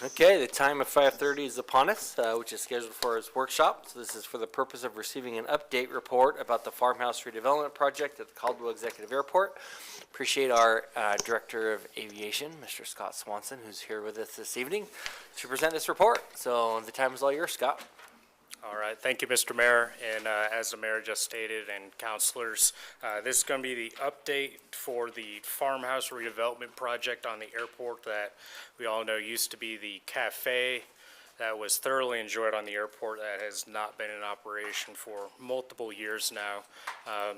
Okay, the time of 5:30 is upon us, which is scheduled for his workshop. So this is for the purpose of receiving an update report about the farmhouse redevelopment project at the Caldwell Executive Airport. Appreciate our Director of Aviation, Mr. Scott Swanson, who's here with us this evening to present this report. So the time is all yours, Scott. All right, thank you, Mr. Mayor. And as the mayor just stated, and councilors, this is going to be the update for the farmhouse redevelopment project on the airport that we all know used to be the cafe that was thoroughly enjoyed on the airport that has not been in operation for multiple years now.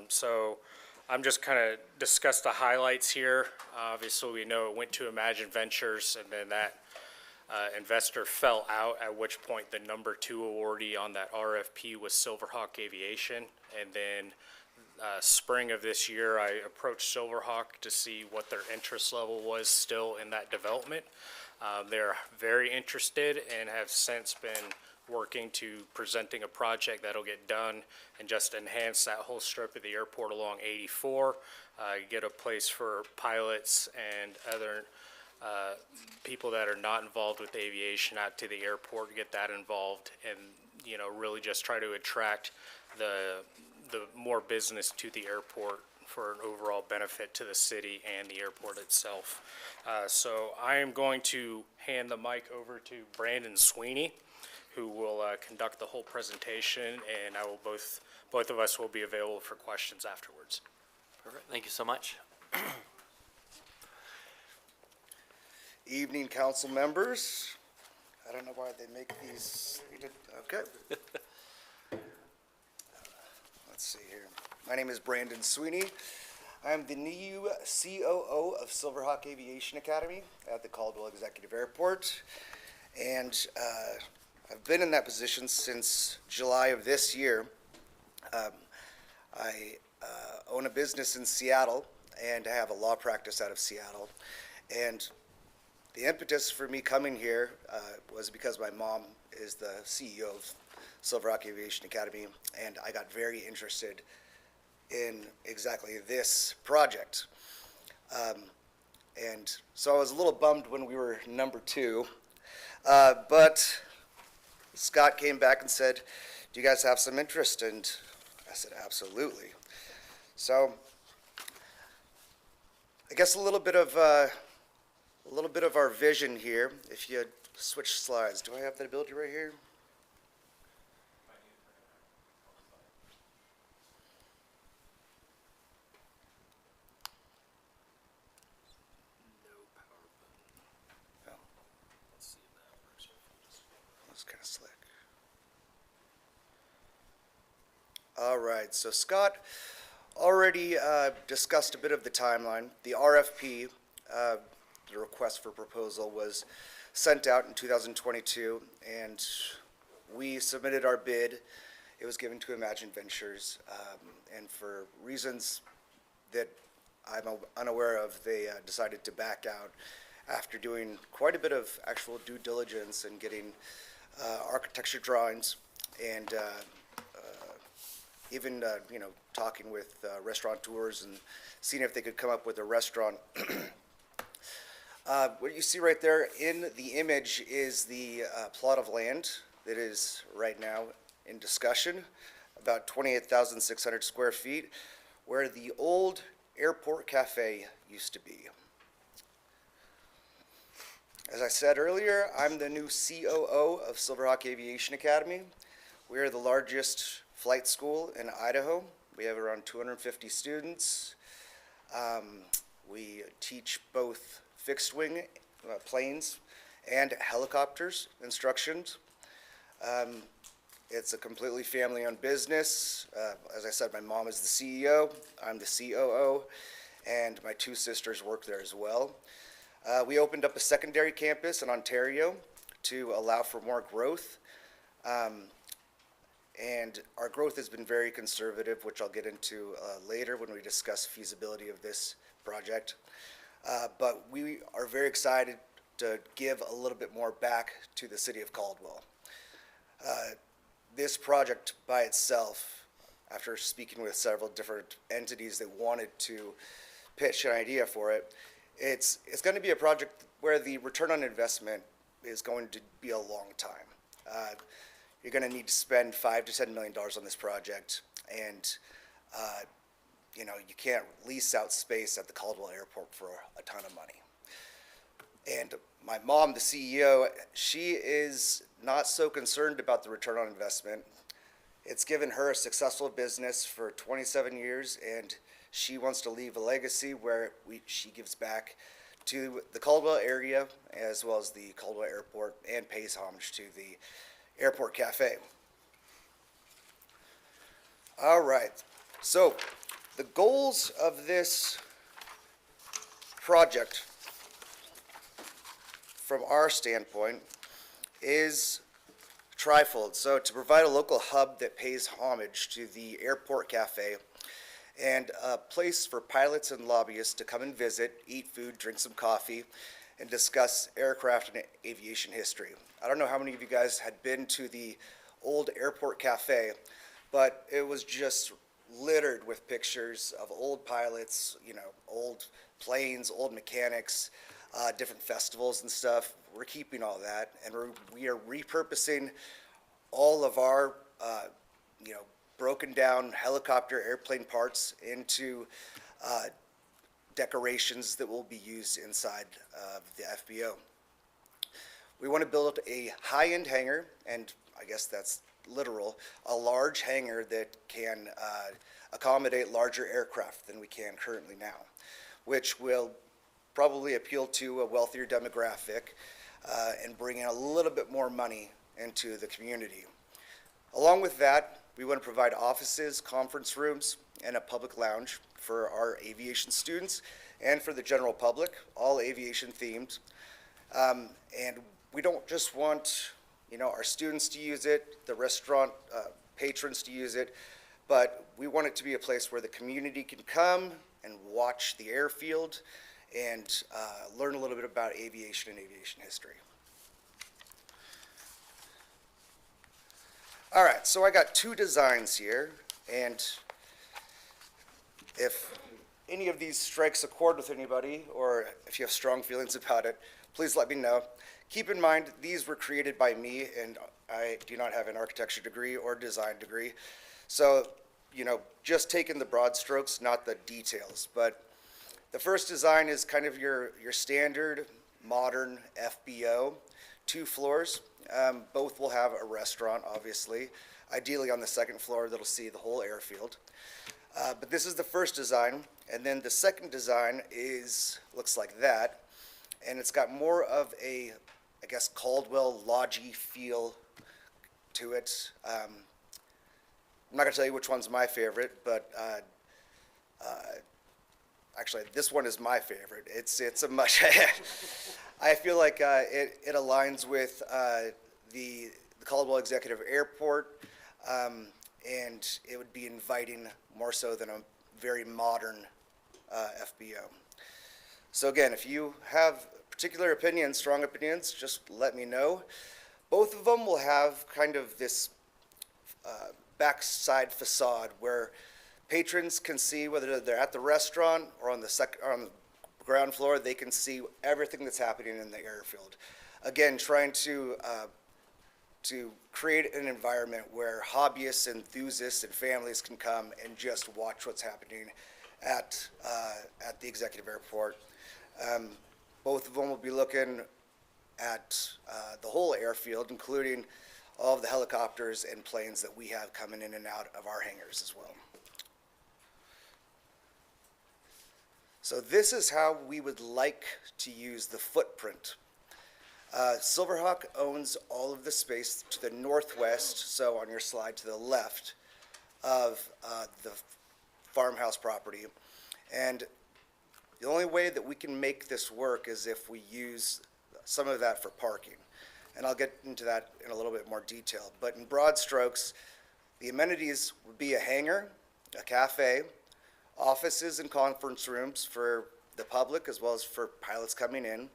So I'm just kind of discuss the highlights here. Obviously, we know it went to Imagine Ventures, and then that investor fell out, at which point the number 2 awardee on that RFP was Silverhawk Aviation. And then spring of this year, I approached Silverhawk to see what their interest level was still in that development. They're very interested and have since been working to presenting a project that'll get done and just enhance that whole strip of the airport along 84, get a place for pilots and other people that are not involved with aviation out to the airport, get that involved, and really just try to attract the more business to the airport for an overall benefit to the city and the airport itself. So I am going to hand the mic over to Brandon Sweeney, who will conduct the whole presentation, and both of us will be available for questions afterwards. Perfect. Thank you so much. Evening, council members. I don't know why they make these. Okay. Let's see here. My name is Brandon Sweeney. I'm the new COO of Silverhawk Aviation Academy at the Caldwell Executive Airport. And I've been in that position since July of this year. I own a business in Seattle, and I have a law practice out of Seattle. And the impetus for me coming here was because my mom is the CEO of Silverhawk Aviation Academy, and I got very interested in exactly this project. And so I was a little bummed when we were number 2, but Scott came back and said, "Do you guys have some interest?" And I said, "Absolutely." So I guess a little bit of our vision here. If you switch slides, do I have that ability right here? No. That's kind of slick. All right, so Scott already discussed a bit of the timeline. The RFP, the request for proposal, was sent out in 2022, and we submitted our bid. It was given to Imagine Ventures, and for reasons that I'm unaware of, they decided to back out after doing quite a bit of actual due diligence and getting architecture drawings and even talking with restaurateurs and seeing if they could come up with a restaurant. What you see right there in the image is the plot of land that is right now in discussion, about 28,600 square feet, where the old airport cafe used to be. As I said earlier, I'm the new COO of Silverhawk Aviation Academy. We are the largest flight school in Idaho. We have around 250 students. We teach both fixed wing planes and helicopters instructions. It's a completely family-owned business. As I said, my mom is the CEO, I'm the COO, and my 2 sisters work there as well. We opened up a secondary campus in Ontario to allow for more growth. And our growth has been very conservative, which I'll get into later when we discuss feasibility of this project. But we are very excited to give a little bit more back to the city of Caldwell. This project by itself, after speaking with several different entities that wanted to pitch an idea for it, it's going to be a project where the return on investment is going to be a long time. You're going to need to spend $5 to $10 million on this project, and you can't lease out space at the Caldwell Airport for a ton of money. And my mom, the CEO, she is not so concerned about the return on investment. It's given her a successful business for 27 years, and she wants to leave a legacy where she gives back to the Caldwell area as well as the Caldwell Airport, and pays homage to the Airport Cafe. All right, so the goals of this project from our standpoint is trifold. So to provide a local hub that pays homage to the Airport Cafe and a place for pilots and lobbyists to come and visit, eat food, drink some coffee, and discuss aircraft and aviation history. I don't know how many of you guys had been to the old Airport Cafe, but it was just littered with pictures of old pilots, old planes, old mechanics, different festivals and stuff. We're keeping all that, and we are repurposing all of our, broken down helicopter airplane parts into decorations that will be used inside of the FBO. We want to build a high-end hangar, and I guess that's literal, a large hangar that can accommodate larger aircraft than we can currently now, which will probably appeal to a wealthier demographic and bring in a little bit more money into the community. Along with that, we want to provide offices, conference rooms, and a public lounge for our aviation students and for the general public, all aviation themed. And we don't just want, our students to use it, the restaurant patrons to use it, but we want it to be a place where the community can come and watch the airfield and learn a little bit about aviation and aviation history. All right, so I got two designs here, and if any of these strikes a chord with anybody, or if you have strong feelings about it, please let me know. Keep in mind, these were created by me, and I do not have an architecture degree or design degree. So, just taking the broad strokes, not the details. But the first design is kind of your standard modern FBO, 2 floors. Both will have a restaurant, obviously. Ideally on the second floor, that'll see the whole airfield. But this is the first design, and then the second design looks like that, and it's got more of a, I guess, Caldwell lodgy feel to it. I'm not gonna tell you which one's my favorite, but actually, this one is my favorite. It's a much. I feel like it aligns with the Caldwell Executive Airport, and it would be inviting more so than a very modern FBO. So again, if you have particular opinions, strong opinions, just let me know. Both of them will have kind of this backside facade where patrons can see, whether they're at the restaurant or on the ground floor, they can see everything that's happening in the airfield. Again, trying to create an environment where hobbyists, enthusiasts, and families can come and just watch what's happening at the Executive Airport. Both of them will be looking at the whole airfield, including all of the helicopters and planes that we have coming in and out of our hangars as well. So this is how we would like to use the footprint. Silverhawk owns all of the space to the northwest, so on your slide to the left of the farmhouse property. And the only way that we can make this work is if we use some of that for parking. And I'll get into that in a little bit more detail. But in broad strokes, the amenities would be a hangar, a cafe, offices and conference rooms for the public as well as for pilots coming in,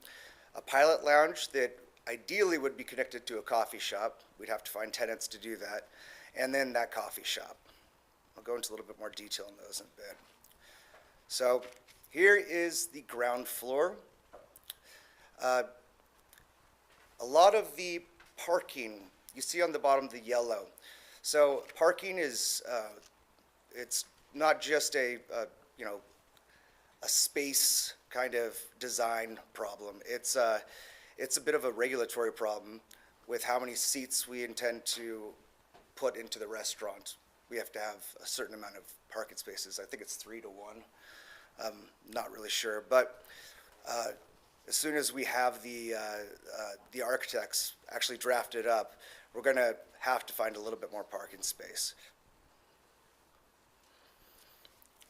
a pilot lounge that ideally would be connected to a coffee shop. We'd have to find tenants to do that, and then that coffee shop. I'll go into a little bit more detail on those in a bit. So here is the ground floor. a lot of the parking, you see on the bottom, the yellow. So parking is, it's not just a space kind of design problem. It's a bit of a regulatory problem with how many seats we intend to put into the restaurant. We have to have a certain amount of parking spaces. I think it's 3 to 1. Not really sure, but as soon as we have the architects actually drafted up, we're going to have to find a little bit more parking space.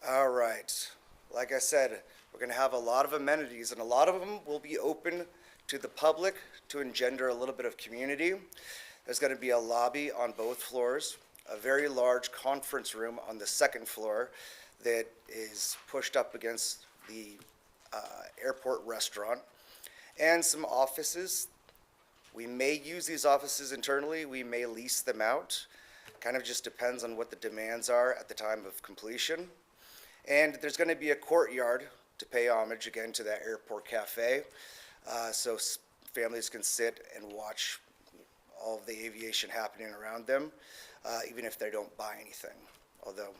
All right. Like I said, we're going to have a lot of amenities, and a lot of them will be open to the public to engender a little bit of community. There's going to be a lobby on both floors, a very large conference room on the second floor that is pushed up against the airport restaurant, and some offices. We may use these offices internally, we may lease them out. Kind of just depends on what the demands are at the time of completion. And there's going to be a courtyard to pay homage again to that airport cafe, so families can sit and watch all of the aviation happening around them, even if they don't buy anything, although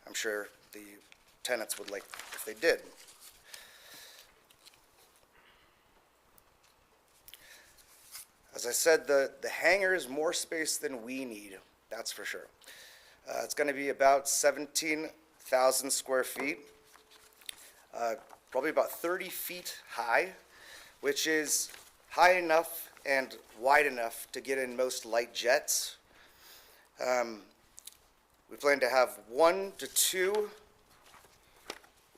I'm sure the tenants would like if they did. As I said, the hangar is more space than we need, that's for sure. It's going to be about 17,000 square feet, probably about 30 feet high, which is high enough and wide enough to get in most light jets. We plan to have 1 to 2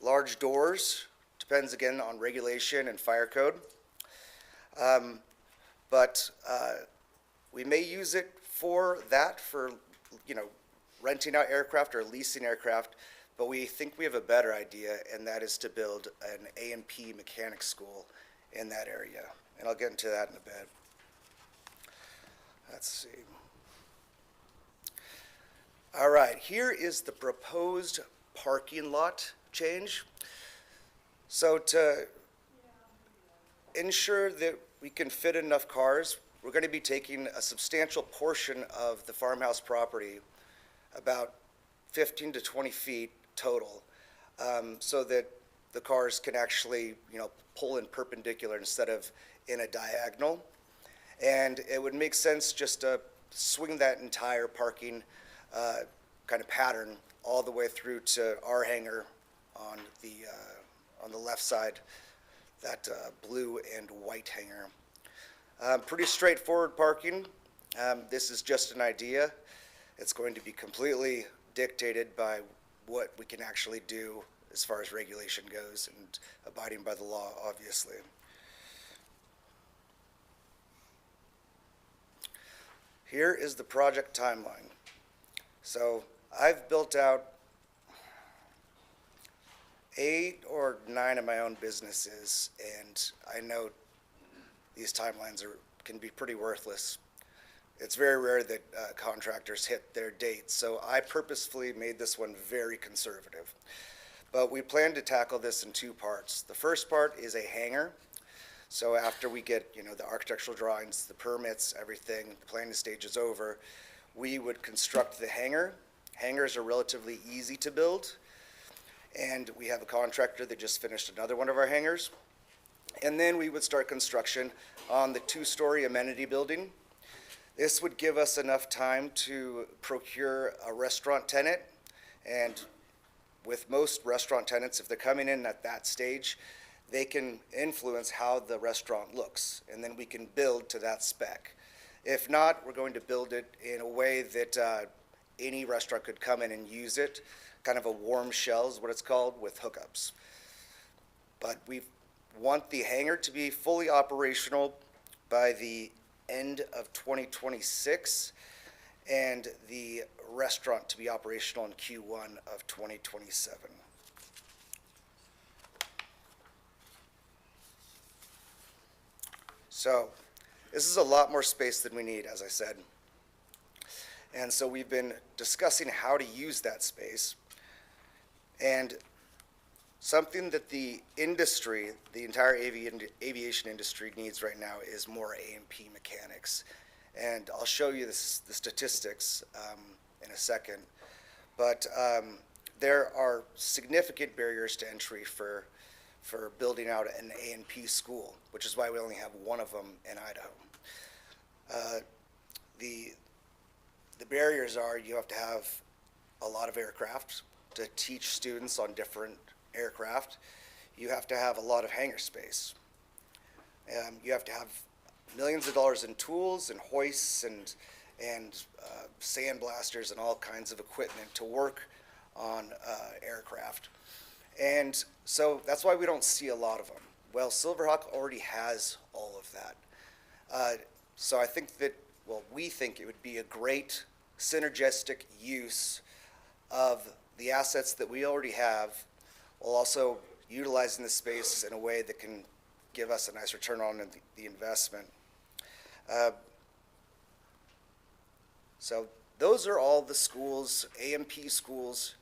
large doors, depends again on regulation and fire code. But we may use it for renting out aircraft or leasing aircraft, but we think we have a better idea, and that is to build an A&P mechanics school in that area. And I'll get into that in a bit. Let's see. All right, here is the proposed parking lot change. So to ensure that we can fit enough cars, we're going to be taking a substantial portion of the farmhouse property, about 15 to 20 feet total, so that the cars can actually, pull in perpendicular instead of in a diagonal. And it would make sense just to swing that entire parking kind of pattern all the way through to our hangar on the left side, that blue and white hangar. Pretty straightforward parking. This is just an idea. It's going to be completely dictated by what we can actually do as far as regulation goes and abiding by the law, obviously. Here is the project timeline. So I've built out 8 or 9 of my own businesses, and I know these timelines can be pretty worthless. It's very rare that contractors hit their dates, so I purposefully made this one very conservative. But we plan to tackle this in 2 parts. The first part is a hangar. So after we get, the architectural drawings, the permits, everything, the planning stage is over, we would construct the hangar. Hangars are relatively easy to build, and we have a contractor that just finished another one of our hangars. And then we would start construction on the 2-story amenity building. This would give us enough time to procure a restaurant tenant, and with most restaurant tenants, if they're coming in at that stage, they can influence how the restaurant looks, and then we can build to that spec. If not, we're going to build it in a way that any restaurant could come in and use it, kind of a warm shell is what it's called, with hookups. But we want the hangar to be fully operational by the end of 2026, and the restaurant to be operational in Q1 of 2027. So this is a lot more space than we need, as I said. And so we've been discussing how to use that space. And Something that the industry, the entire aviation industry needs right now is more A&P mechanics. And I'll show you the statistics in a second. But there are significant barriers to entry for building out an A&P school, which is why we only have one of them in Idaho. The barriers are you have to have a lot of aircraft to teach students on different aircraft. You have to have a lot of hangar space. You have to have millions of dollars in tools and hoists and sandblasters and all kinds of equipment to work on aircraft. And so that's why we don't see a lot of them. Well, Silverhawk already has all of that. So I think that, well, we think it would be a great synergistic use of the assets that we already have, while also utilizing the space in a way that can give us a nice return on the investment. So those are all the schools, A&P schools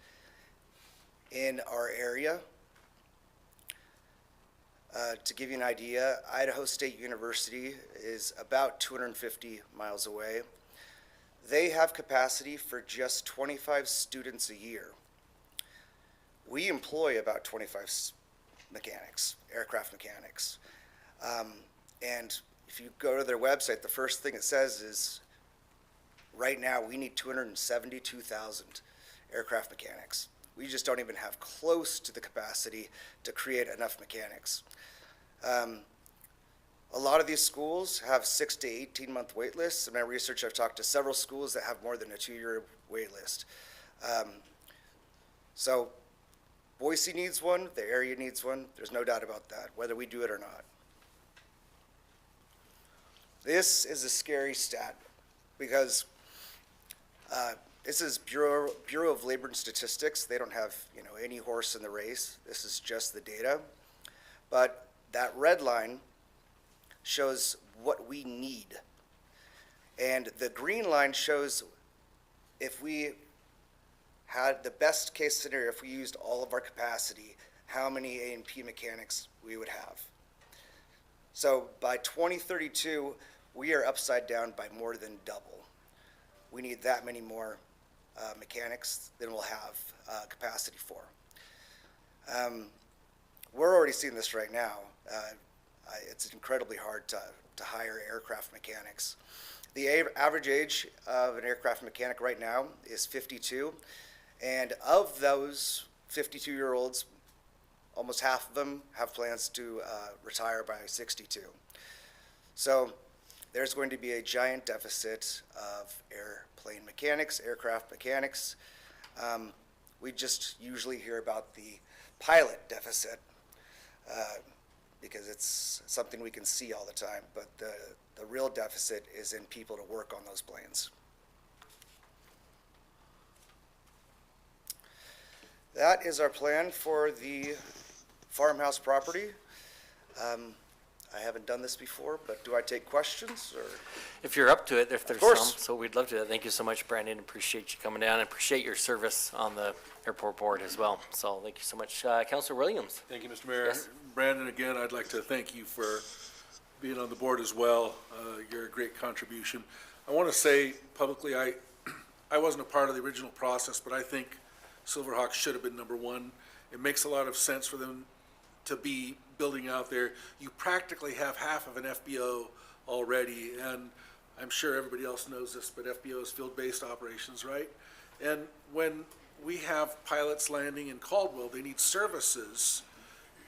in our area. To give you an idea, Idaho State University is about 250 miles away. They have capacity for just 25 students a year. We employ about 25 mechanics, aircraft mechanics. And if you go to their website, the first thing it says is, right now, we need 272,000 aircraft mechanics. We just don't even have close to the capacity to create enough mechanics. A lot of these schools have 6 to 18-month wait lists. In my research, I've talked to several schools that have more than a 2-year wait list. So Boise needs one, the area needs one. There's no doubt about that, whether we do it or not. This is a scary stat because this is Bureau of Labor and Statistics. They don't have, any horse in the race. This is just the data. But that red line shows what we need. And the green line shows if we had the best case scenario, if we used all of our capacity, how many A&P mechanics we would have. So by 2032, we are upside down by more than double. We need that many more mechanics than we'll have capacity for. We're already seeing this right now. It's incredibly hard to hire aircraft mechanics. The average age of an aircraft mechanic right now is 52, and of those 52-year-olds, almost half of them have plans to retire by 62. So there's going to be a giant deficit of airplane mechanics, aircraft mechanics. We just usually hear about the pilot deficit because it's something we can see all the time, but the real deficit is in people to work on those planes. That is our plan for the farmhouse property. I haven't done this before, but do I take questions or? If you're up to it, if there's some, course. so we'd love to. Thank you so much, Brandon. Appreciate you coming down and appreciate your service on the airport board as well. So thank you so much. Councilor Williams. Thank you, Mr. Mayor. Yes. Brandon, again, I'd like to thank you for being on the board as well. You're a great contribution. I want to say publicly, I wasn't a part of the original process, but I think Silverhawk should have been number one. It makes a lot of sense for them to be building out there. You practically have half of an FBO already, and I'm sure everybody else knows this, but FBO is field-based operations, right? And when we have pilots landing in Caldwell, they need services,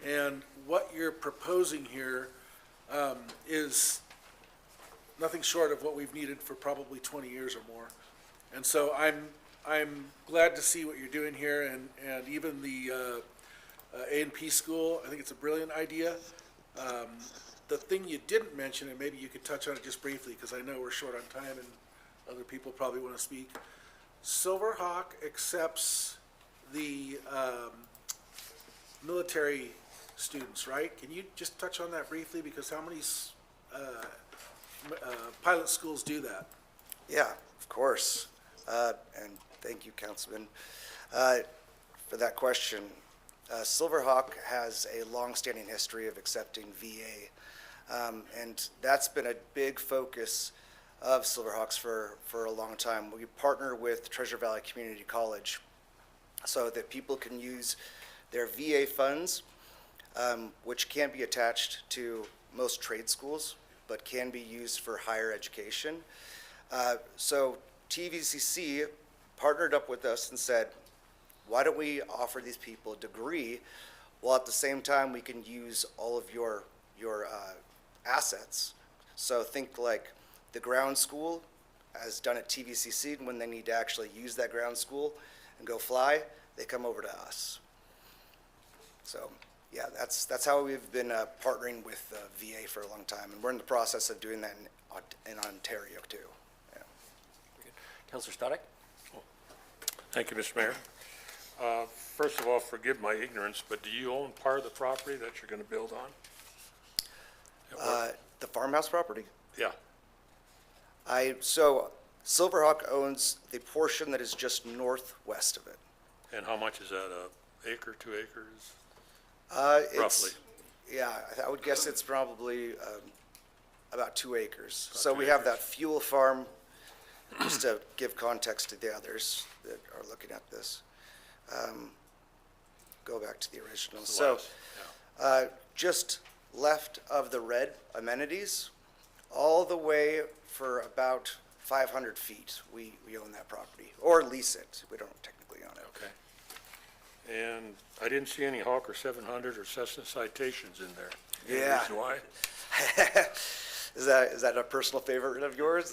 and what you're proposing here is nothing short of what we've needed for probably 20 years or more. And so I'm glad to see what you're doing here, and even the A&P school, I think it's a brilliant idea. The thing you didn't mention, and maybe you could touch on it just briefly, because I know we're short on time and other people probably want to speak. Silverhawk accepts the military students, right? Can you just touch on that briefly, because how many pilot schools do that? Yeah, of course. And thank you, Councilman, for that question. Silverhawk has a long-standing history of accepting VA, and that's been a big focus of Silverhawks for a long time. We partner with Treasure Valley Community College so that people can use their VA funds, which can be attached to most trade schools, but can be used for higher education. So TVCC partnered up with us and said, why don't we offer these people a degree while at the same time we can use all of your assets? So think like the ground school has done at TVCC, and when they need to actually use that ground school and go fly, they come over to us. So yeah, that's how we've been partnering with VA for a long time, and we're in the process of doing that in Ontario too. Yeah. Counselor Stoddard? Thank you, Mr. Mayor. First of all, forgive my ignorance, but do you own part of the property that you're going to build on? The farmhouse property? Yeah, So Silverhawk owns the portion that is just northwest of it. and how much is that, a acre, 2 acres? It's- Roughly. Yeah, I would guess it's probably about 2 acres. So 2 we have acres. that fuel farm, just to give context to the others that are looking at this. Go back to the original. So Last, yeah. just left of the red amenities, all the way for about 500 feet, we own that property, or lease it. We don't technically own it. Okay. And I didn't see any Hawker 700 or Cessna citations in there. Any Yeah. reason why? Is that a personal favorite of yours?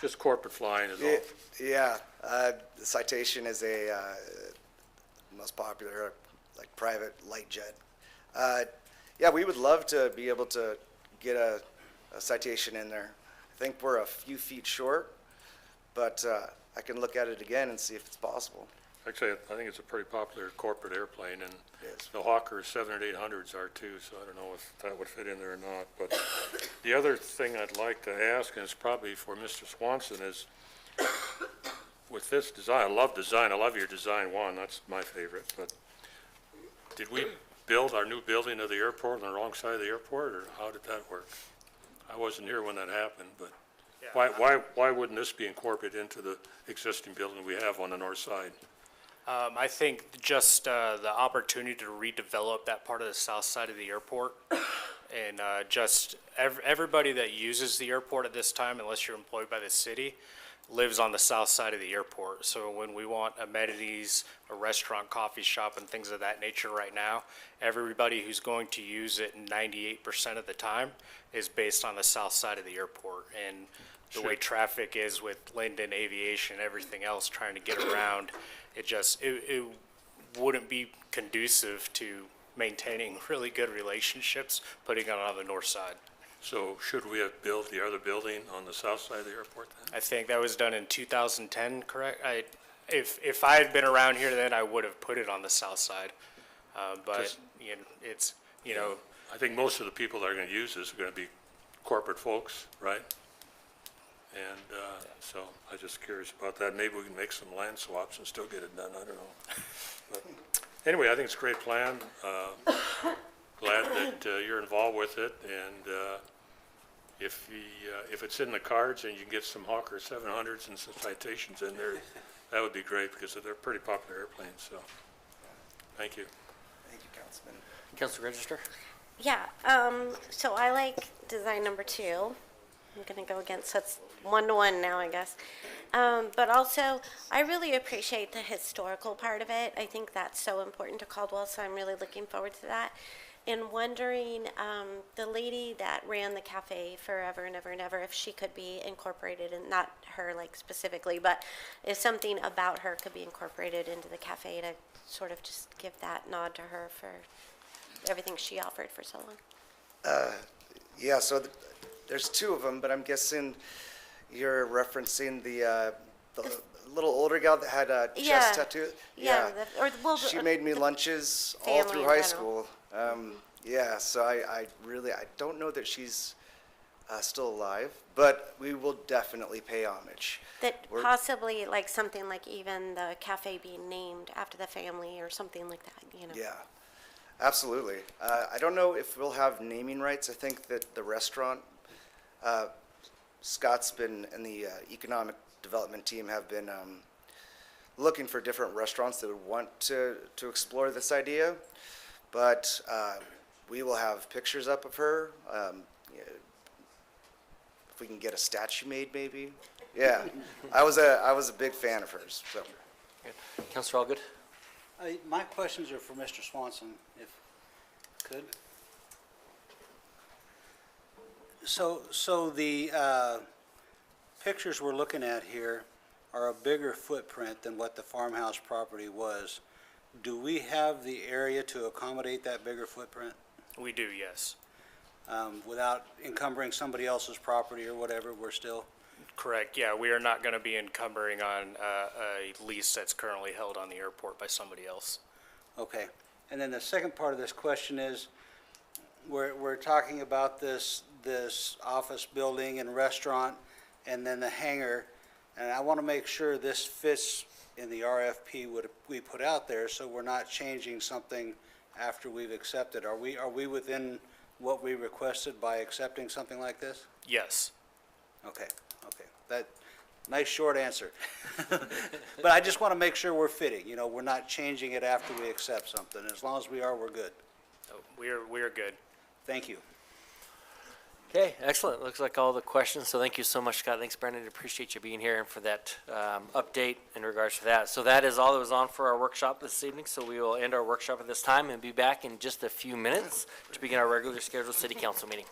Just corporate flying is all. Yeah, the Citation is a most popular, like, private light jet. Yeah, we would love to be able to get a Citation in there. I think we're a few feet short, but I can look at it again and see if it's possible. Actually, I think it's a pretty popular corporate airplane, and It is. the Hawker 7 or 800s are too, so I don't know if that would fit in there or not. But the other thing I'd like to ask, and it's probably for Mr. Swanson, is with this design, I love your design one, that's my favorite, but did we build our new building of the airport on the wrong side of the airport, or how did that work? I wasn't here when that happened, but why wouldn't this be incorporated into the existing building we have on the north side? I think just the opportunity to redevelop that part of the south side of the airport, and just everybody that uses the airport at this time, unless you're employed by the city, lives on the south side of the airport. So when we want amenities, a restaurant, coffee shop, and things of that nature right now, everybody who's going to use it 98% of the time is based on the south side of the airport. And the way traffic is with Linden Aviation, everything else trying to get around, it wouldn't be conducive to maintaining really good relationships, putting it on the north side. So should we have built the other building on the south side of the airport then? I think that was done in 2010, correct? If I had been around here then, I would have put it on the south side. But, you know, it's, you know, I think most of the people that are going to use this are going to be corporate folks, right? And so I'm just curious about that. Maybe we can make some land swaps and still get it done, I don't know. But anyway, I think it's a great plan. Glad that you're involved with it, and if it's in the cards and you can get some Hawker 700s and some Citations in there, that would be great, because they're pretty popular airplanes, so, thank you. Thank you, Councilman. Counselor Register? Yeah, so I like design number 2. I'm gonna go against, so it's 1-to-1 now, I guess. But also, I really appreciate the historical part of it. I think that's so important to Caldwell, so I'm really looking forward to that. And wondering, the lady that ran the cafe forever and ever and ever, if she could be incorporated, and not her like specifically, but if something about her could be incorporated into the cafe to sort of just give that nod to her for everything she offered for so long. Yeah, so there's 2 of them, but I'm guessing you're referencing the little older gal that had a Yeah. chest tattoo? Yeah, well, She made me lunches all family through in high general. school. Yeah, so I don't know that she's still alive, but we will definitely pay homage. That We're- possibly like something like even the cafe being named after the family or something like that, you know? Yeah, absolutely. I don't know if we'll have naming rights. I think that the restaurant, Scott's been, and the economic development team have been looking for different restaurants that would want to explore this idea. But we will have pictures up of her. Yeah, if we can get a statue made, maybe. Yeah, I was a big fan of hers. So. Counselor Allgood? My questions are for Mr. Swanson, if could. So the pictures we're looking at here are a bigger footprint than what the farmhouse property was. Do we have the area to accommodate that bigger footprint We do, yes. without encumbering somebody else's property or whatever? We're still, Correct, yeah, we are not going to be encumbering on a lease that's currently held on the airport by somebody else. okay. And then the second part of this question is, we're talking about this office building and restaurant and then the hangar. And I want to make sure this fits in the RFP we put out there, so we're not changing something after we've accepted. Are we within what we requested by accepting something like this? Yes, Okay. That, nice short answer. But I just want to make sure we're fitting, we're not changing it after we accept something. As long as we are, we're good. so we are good. Thank you. Okay, excellent. Looks like all the questions. So thank you so much, Scott. Thanks, Brandon. Appreciate you being here and for that update in regards to that. So that is all that was on for our workshop this evening. So we will end our workshop at this time and be back in just a few minutes to begin our regular scheduled city council meeting.